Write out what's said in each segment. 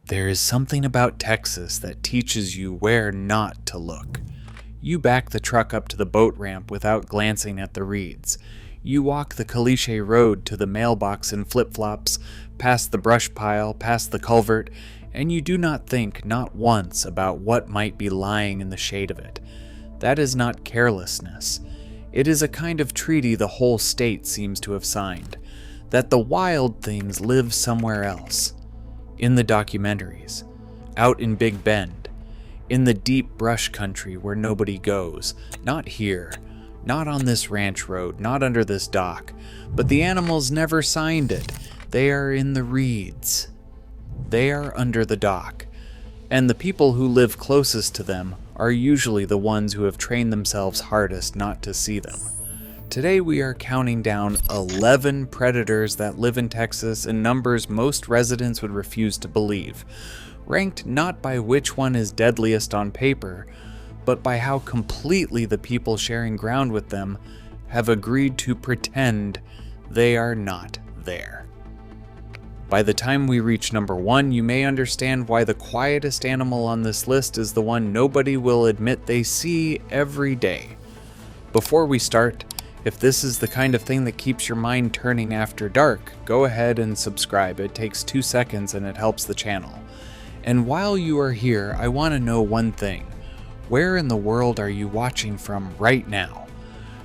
There is something about Texas that teaches you where not to look. You back the truck up to the boat ramp without glancing at the reeds. You walk the caliche road to the mailbox in flip-flops, past the brush pile, past the culvert, and you do not think, not once, about what might be lying in the shade of it. That is not carelessness. It is a kind of treaty the whole state seems to have signed, that the wild things live somewhere else. In the documentaries, out in Big Bend, in the deep brush country where nobody goes, not here, not on this ranch road, not under this dock, but the animals never signed it. They are in the reeds. They are under the dock, and the people who live closest to them are usually the ones who have trained themselves hardest not to see them. Today we are counting down 11 predators that live in Texas in numbers most residents would refuse to believe, ranked not by which one is deadliest on paper, but by how completely the people sharing ground with them have agreed to pretend they are not there. By the time we reach number 1, you may understand why the quietest animal on this list is the one nobody will admit they see every day. Before we start, if this is the kind of thing that keeps your mind turning after dark, go ahead and subscribe. It takes 2 seconds and it helps the channel. And while you are here, I want to know one thing. Where in the world are you watching from right now?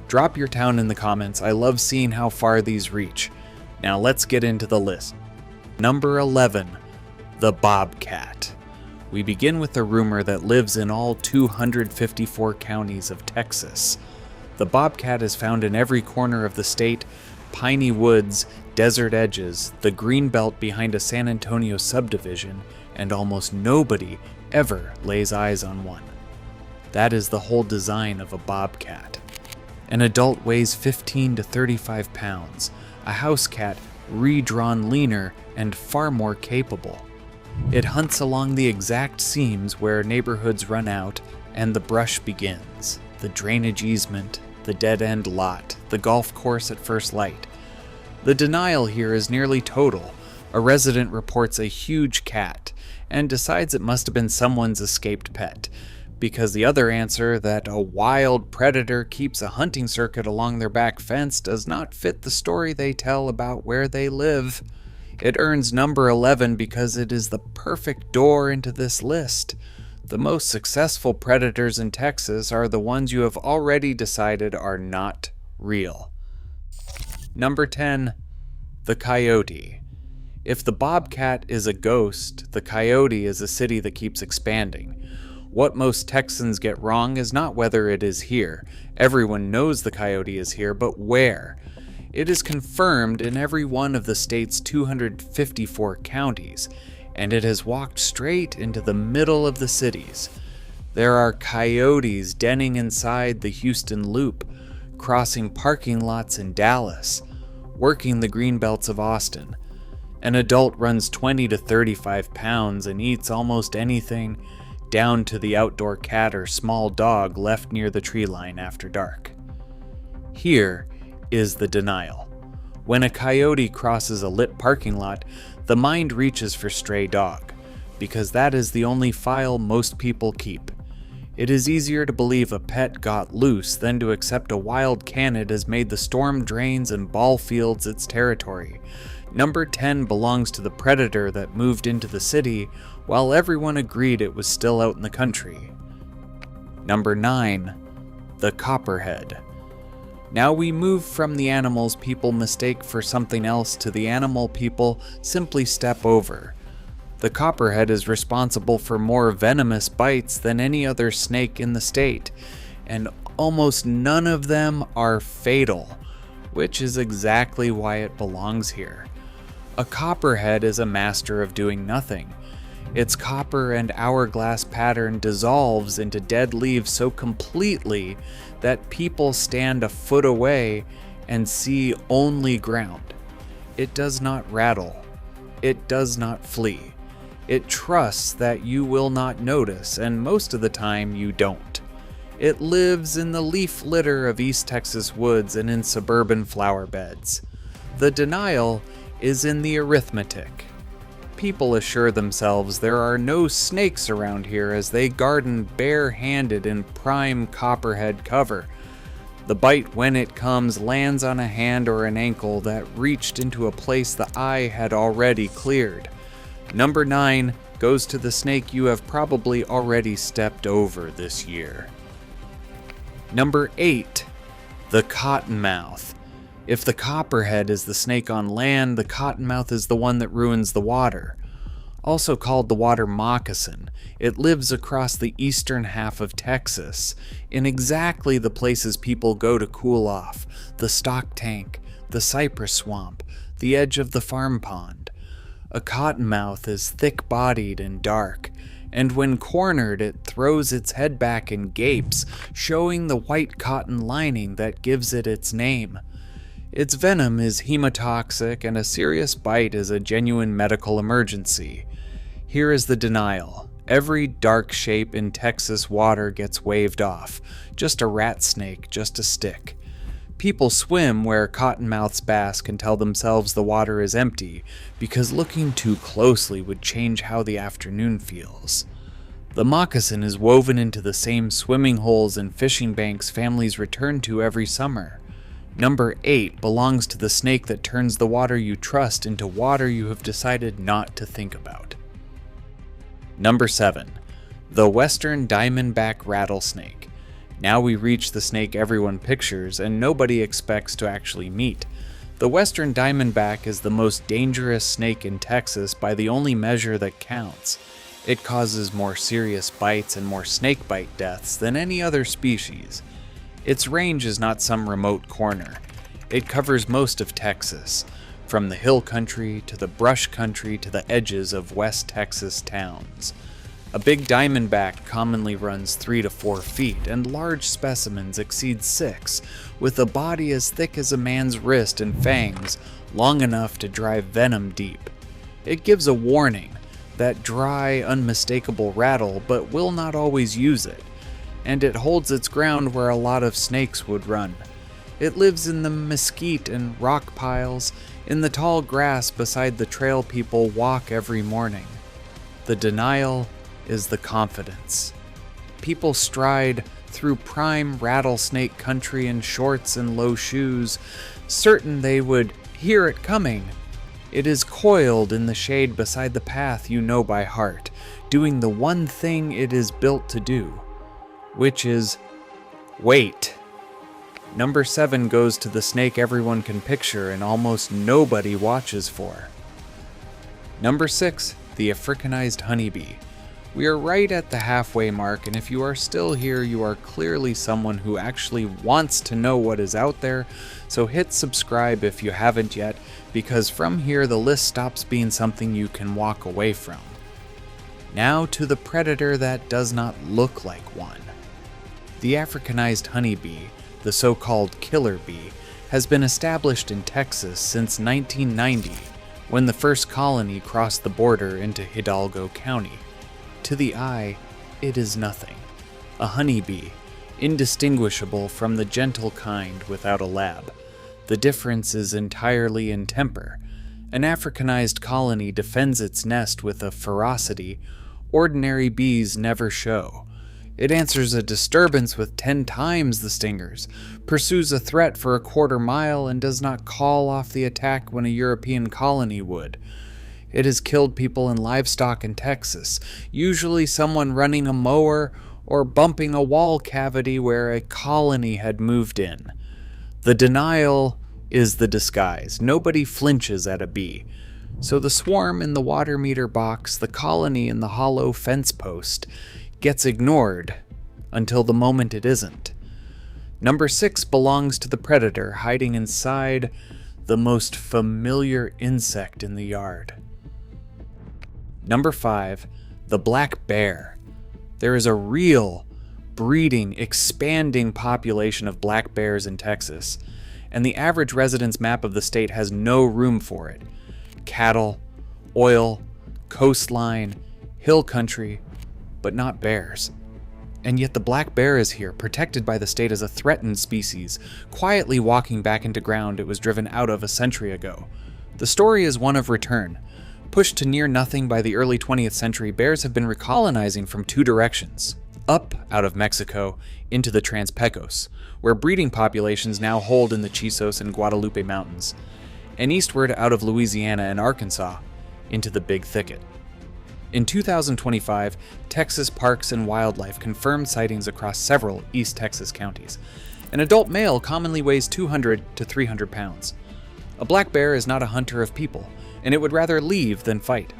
Drop your town in the comments. I love seeing how far these reach. Now let's get into the list. Number 11, the Bobcat. We begin with a rumor that lives in all 254 counties of Texas. The bobcat is found in every corner of the state, piney woods, desert edges, the green belt behind a San Antonio subdivision, and almost nobody ever lays eyes on one. That is the whole design of a bobcat. An adult weighs 15 to 35 pounds, a house cat redrawn leaner and far more capable. It hunts along the exact seams where neighborhoods run out and the brush begins, the drainage easement, the dead-end lot, the golf course at first light. The denial here is nearly total. A resident reports a huge cat and decides it must have been someone's escaped pet, because the other answer, that a wild predator keeps a hunting circuit along their back fence, does not fit the story they tell about where they live. It earns number 11 because it is the perfect door into this list. The most successful predators in Texas are the ones you have already decided are not real. Number 10, the Coyote. If the Bobcat is a ghost, the Coyote is a city that keeps expanding. What most Texans get wrong is not whether it is here. Everyone knows the Coyote is here, but where? It is confirmed in every one of the state's 254 counties, and it has walked straight into the middle of the cities. There are coyotes denning inside the Houston Loop, crossing parking lots in Dallas, working the green belts of Austin. An adult runs 20 to 35 pounds and eats almost anything, down to the outdoor cat or small dog left near the tree line after dark. Here is the denial. When a coyote crosses a lit parking lot, the mind reaches for stray dog, because that is the only file most people keep. It is easier to believe a pet got loose than to accept a wild canid has made the storm drains and ball fields its territory. Number 10 belongs to the predator that moved into the city, while everyone agreed it was still out in the country. Number 9, the Copperhead. Now we move from the animals people mistake for something else to the animal people simply step over. The Copperhead is responsible for more venomous bites than any other snake in the state, and almost none of them are fatal, which is exactly why it belongs here. A Copperhead is a master of doing nothing. Its copper and hourglass pattern dissolves into dead leaves so completely that people stand a foot away and see only ground. It does not rattle. It does not flee. It trusts that you will not notice, and most of the time you don't. It lives in the leaf litter of East Texas woods and in suburban flower beds. The denial is in the arithmetic. people assure themselves there are no snakes around here as they garden bare-handed in prime Copperhead cover. The bite, when it comes, lands on a hand or an ankle that reached into a place the eye had already cleared. Number 9 goes to the snake you have probably already stepped over this year. Number 8, the Cottonmouth. If the Copperhead is the snake on land, the Cottonmouth is the one that ruins the water. Also called the water moccasin, it lives across the eastern half of Texas, in exactly the places people go to cool off: the stock tank, the cypress swamp, the edge of the farm pond. A cottonmouth is thick-bodied and dark, and when cornered it throws its head back and gapes, showing the white cotton lining that gives it its name. Its venom is hemotoxic, and a serious bite is a genuine medical emergency. Here is the denial. Every dark shape in Texas water gets waved off. Just a rat snake, just a stick. People swim where cottonmouths bask and tell themselves the water is empty, because looking too closely would change how the afternoon feels. The moccasin is woven into the same swimming holes and fishing banks families return to every summer. Number 8 belongs to the snake that turns the water you trust into water you have decided not to think about. Number 7, the western diamondback rattlesnake. Now we reach the snake everyone pictures and nobody expects to actually meet. The western diamondback is the most dangerous snake in Texas by the only measure that counts. It causes more serious bites and more snakebite deaths than any other species. Its range is not some remote corner. It covers most of Texas, from the hill country to the brush country to the edges of West Texas towns. A big diamondback commonly runs 3 to 4 feet, and large specimens exceed 6, with a body as thick as a man's wrist and fangs long enough to drive venom deep. It gives a warning, that dry, unmistakable rattle, but will not always use it. And it holds its ground where a lot of snakes would run. It lives in the mesquite and rock piles, in the tall grass beside the trail people walk every morning. The denial is the confidence. People stride through prime rattlesnake country in shorts and low shoes, certain they would hear it coming. It is coiled in the shade beside the path you know by heart, doing the one thing it is built to do, which is wait. Number 7 goes to the snake everyone can picture and almost nobody watches for. Number 6, the Africanized honeybee. We are right at the halfway mark, and if you are still here, you are clearly someone who actually wants to know what is out there, so hit subscribe if you haven't yet, because from here the list stops being something you can walk away from. Now to the predator that does not look like one. The Africanized honeybee, the so-called killer bee, has been established in Texas since 1990, when the first colony crossed the border into Hidalgo County. To the eye, it is nothing. A honeybee, indistinguishable from the gentle kind without a lab. The difference is entirely in temper. An Africanized colony defends its nest with a ferocity ordinary bees never show. It answers a disturbance with 10 times the stingers, pursues a threat for a quarter mile, and does not call off the attack when a European colony would. It has killed people and livestock in Texas, usually someone running a mower or bumping a wall cavity where a colony had moved in. The denial is the disguise. Nobody flinches at a bee. So the swarm in the water meter box, the colony in the hollow fence post, gets ignored until the moment it isn't. Number 6 belongs to the predator hiding inside the most familiar insect in the yard. Number 5, the black bear. There is a real, breeding, expanding population of black bears in Texas, and the average residence map of the state has no room for it. Cattle, oil, coastline, hill country, but not bears. And yet the black bear is here, protected by the state as a threatened species, quietly walking back into ground it was driven out of a century ago. The story is one of return. Pushed to near nothing by the early 20th century, bears have been recolonizing from two directions. Up out of Mexico into the Trans-Pecos, where breeding populations now hold in the Chisos and Guadalupe Mountains, and eastward out of Louisiana and Arkansas into the Big Thicket. In 2025, Texas Parks and Wildlife confirmed sightings across several East Texas counties. An adult male commonly weighs 200 to 300 pounds. A black bear is not a hunter of people, and it would rather leave than fight.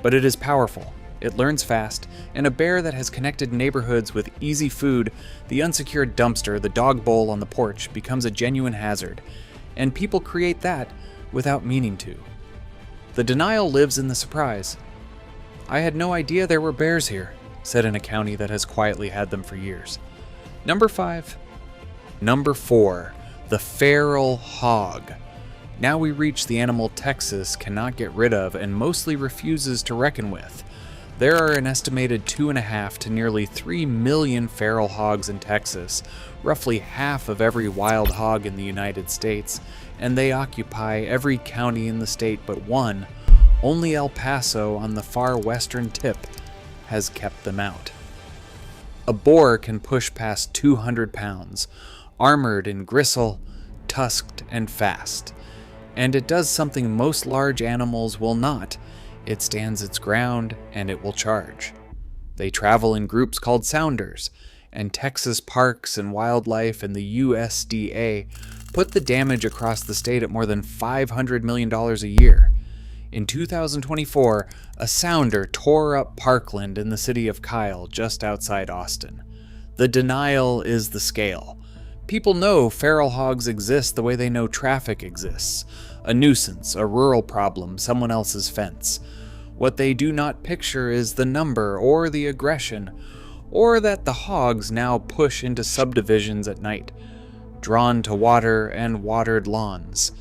But it is powerful, it learns fast, and a bear that has connected neighborhoods with easy food, the unsecured dumpster, the dog bowl on the porch, becomes a genuine hazard, and people create that without meaning to. The denial lives in the surprise. "I had no idea there were bears here," said in a county that has quietly had them for years. Number 5. Number 4. The feral hog. Now we reach the animal Texas cannot get rid of and mostly refuses to reckon with. There are an estimated 2.5 to nearly 3 million feral hogs in Texas, roughly half of every wild hog in the United States, and they occupy every county in the state but one. Only El Paso on the far western tip has kept them out. A boar can push past 200 pounds, armored in gristle, tusked, and fast. And it does something most large animals will not. It stands its ground, and it will charge. They travel in groups called sounders, and Texas Parks and Wildlife and the USDA put the damage across the state at more than $500 million a year. In 2024, a sounder tore up parkland in the city of Kyle, just outside Austin. The denial is the scale. People know feral hogs exist the way they know traffic exists. A nuisance, a rural problem, someone else's fence. What they do not picture is the number or the aggression, or that the hogs now push into subdivisions at night, drawn to water and watered lawns.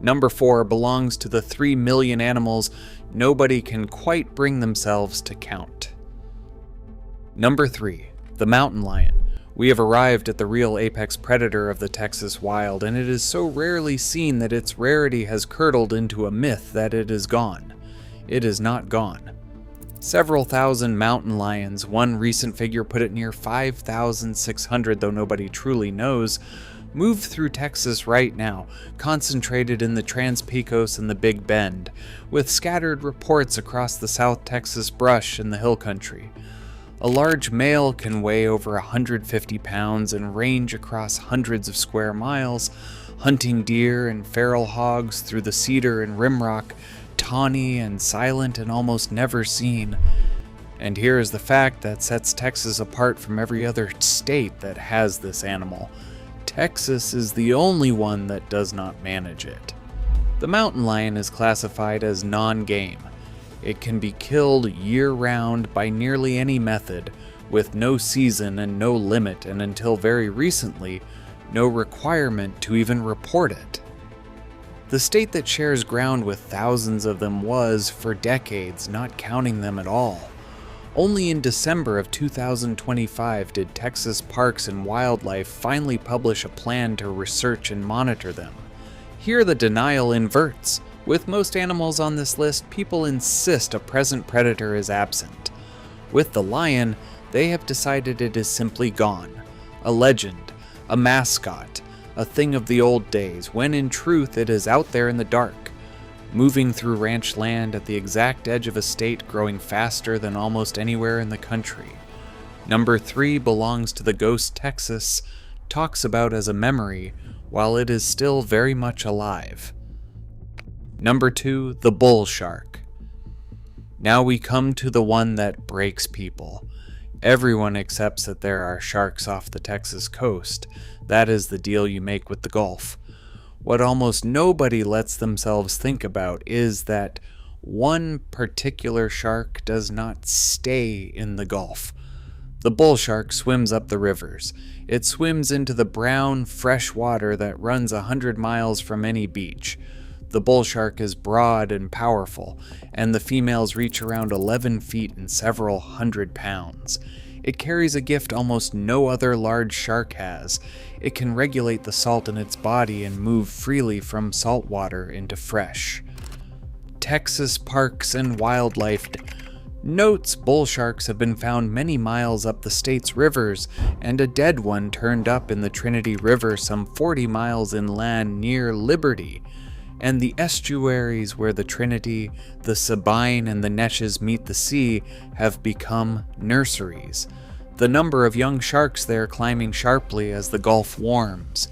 Number 4 belongs to the 3 million animals nobody can quite bring themselves to count. Number 3, the mountain lion. We have arrived at the real apex predator of the Texas wild, and it is so rarely seen that its rarity has curdled into a myth that it is gone. It is not gone. Several thousand mountain lions, one recent figure put it near 5,600, though nobody truly knows, move through Texas right now, concentrated in the Trans-Pecos and the Big Bend, with scattered reports across the South Texas brush and the hill country. A large male can weigh over 150 pounds and range across hundreds of square miles, hunting deer and feral hogs through the cedar and rimrock, tawny and silent and almost never seen. And here is the fact that sets Texas apart from every other state that has this animal. Texas is the only one that does not manage it. The mountain lion is classified as non-game. It can be killed year-round by nearly any method, with no season and no limit, and until very recently, no requirement to even report it. The state that shares ground with thousands of them was, for decades, not counting them at all. Only in December of 2025 did Texas Parks and Wildlife finally publish a plan to research and monitor them. Here the denial inverts. With most animals on this list, people insist a present predator is absent. With the lion, they have decided it is simply gone. A legend, a mascot, a thing of the old days, when in truth it is out there in the dark, moving through ranch land at the exact edge of a state growing faster than almost anywhere in the country. Number 3 belongs to the ghost Texas, talks about as a memory, while it is still very much alive. Number 2, the bull shark. Now we come to the one that breaks people. Everyone accepts that there are sharks off the Texas coast. That is the deal you make with the Gulf. What almost nobody lets themselves think about is that one particular shark does not stay in the Gulf. The bull shark swims up the rivers. It swims into the brown, fresh water that runs 100 miles from any beach. The bull shark is broad and powerful, and the females reach around 11 feet and several hundred pounds. It carries a gift almost no other large shark has. It can regulate the salt in its body and move freely from salt water into fresh. Texas Parks and Wildlife notes bull sharks have been found many miles up the state's rivers, and a dead one turned up in the Trinity River some 40 miles inland near Liberty. And the estuaries where the Trinity, the Sabine, and the Neches meet the sea have become nurseries. The number of young sharks there climbing sharply as the Gulf warms.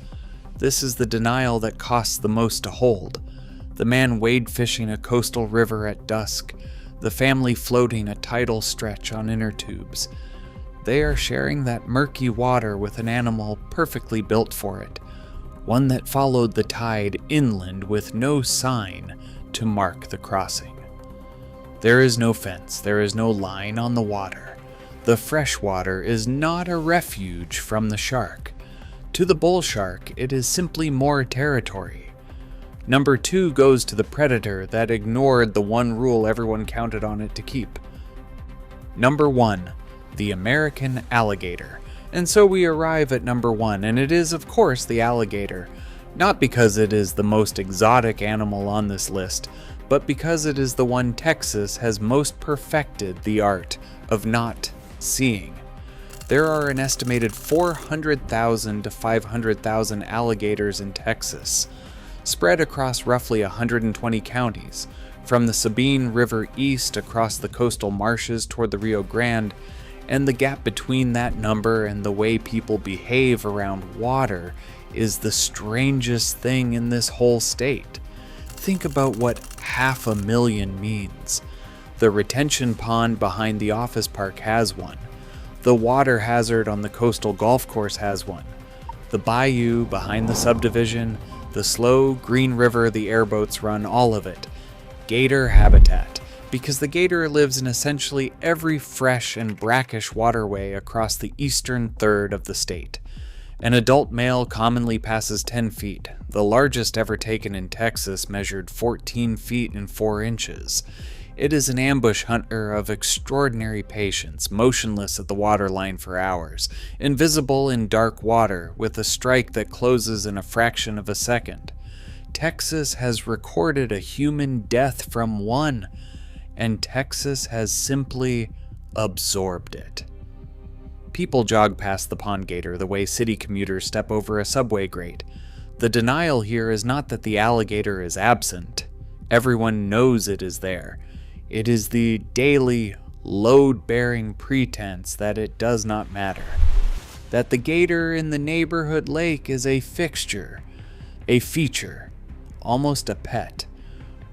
This is the denial that costs the most to hold. The man wade fishing a coastal river at dusk, the family floating a tidal stretch on inner tubes. They are sharing that murky water with an animal perfectly built for it, one that followed the tide inland with no sign to mark the crossing. There is no fence, there is no line on the water. The fresh water is not a refuge from the shark. To the bull shark, it is simply more territory. Number 2 goes to the predator that ignored the one rule everyone counted on it to keep. Number 1, the American alligator. And so we arrive at number 1, and it is, of course, the alligator. Not because it is the most exotic animal on this list, but because it is the one Texas has most perfected the art of not seeing. There are an estimated 400,000 to 500,000 alligators in Texas, spread across roughly 120 counties, from the Sabine River east across the coastal marshes toward the Rio Grande, and the gap between that number and the way people behave around water is the strangest thing in this whole state. Think about what 500,000 means. The retention pond behind the office park has one. The water hazard on the coastal golf course has one. The bayou behind the subdivision, the slow green river the airboats run, all of it. Gator habitat, because the gator lives in essentially every fresh and brackish waterway across the eastern third of the state. An adult male commonly passes 10 feet. The largest ever taken in Texas measured 14 feet and 4 inches. It is an ambush hunter of extraordinary patience, motionless at the waterline for hours, invisible in dark water, with a strike that closes in a fraction of a second. Texas has recorded a human death from one, and Texas has simply absorbed it. People jog past the pond gator the way city commuters step over a subway grate. The denial here is not that the alligator is absent. Everyone knows it is there. It is the daily, load-bearing pretense that it does not matter. That the gator in the neighborhood lake is a fixture, a feature, almost a pet.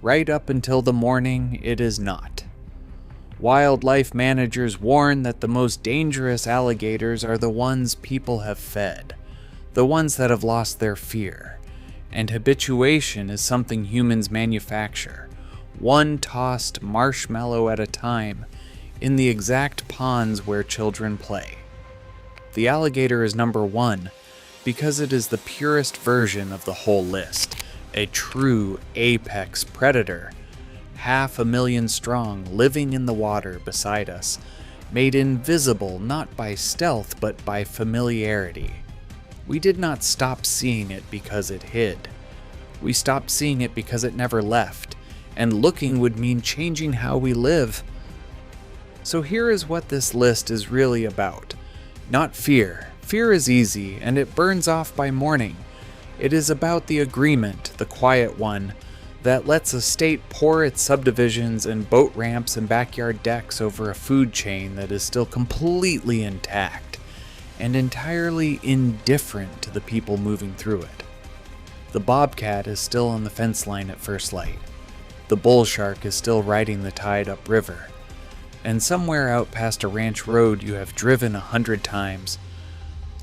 Right up until the morning, it is not. Wildlife managers warn that the most dangerous alligators are the ones people have fed, the ones that have lost their fear. And habituation is something humans manufacture, one tossed marshmallow at a time, in the exact ponds where children play. The alligator is number 1 because it is the purest version of the whole list, a true apex predator, 500,000 strong, living in the water beside us, made invisible not by stealth but by familiarity. We did not stop seeing it because it hid. We stopped seeing it because it never left, and looking would mean changing how we live. So here is what this list is really about. Not fear. Fear is easy, and it burns off by morning. It is about the agreement, the quiet one, that lets a state pour its subdivisions and boat ramps and backyard decks over a food chain that is still completely intact and entirely indifferent to the people moving through it. The Bobcat is still on the fence line at first light. The bull shark is still riding the tide upriver. And somewhere out past a ranch road you have driven 100 times,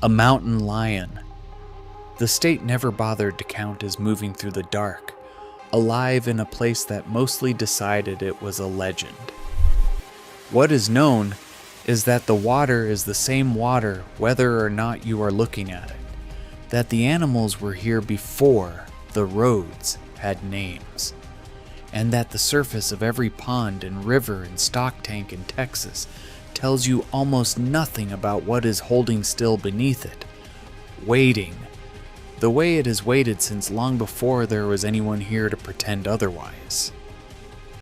a mountain lion. The state never bothered to count as moving through the dark, alive in a place that mostly decided it was a legend. What is known is that the water is the same water whether or not you are looking at it, that the animals were here before the roads had names, and that the surface of every pond and river and stock tank in Texas tells you almost nothing about what is holding still beneath it, waiting, the way it has waited since long before there was anyone here to pretend otherwise.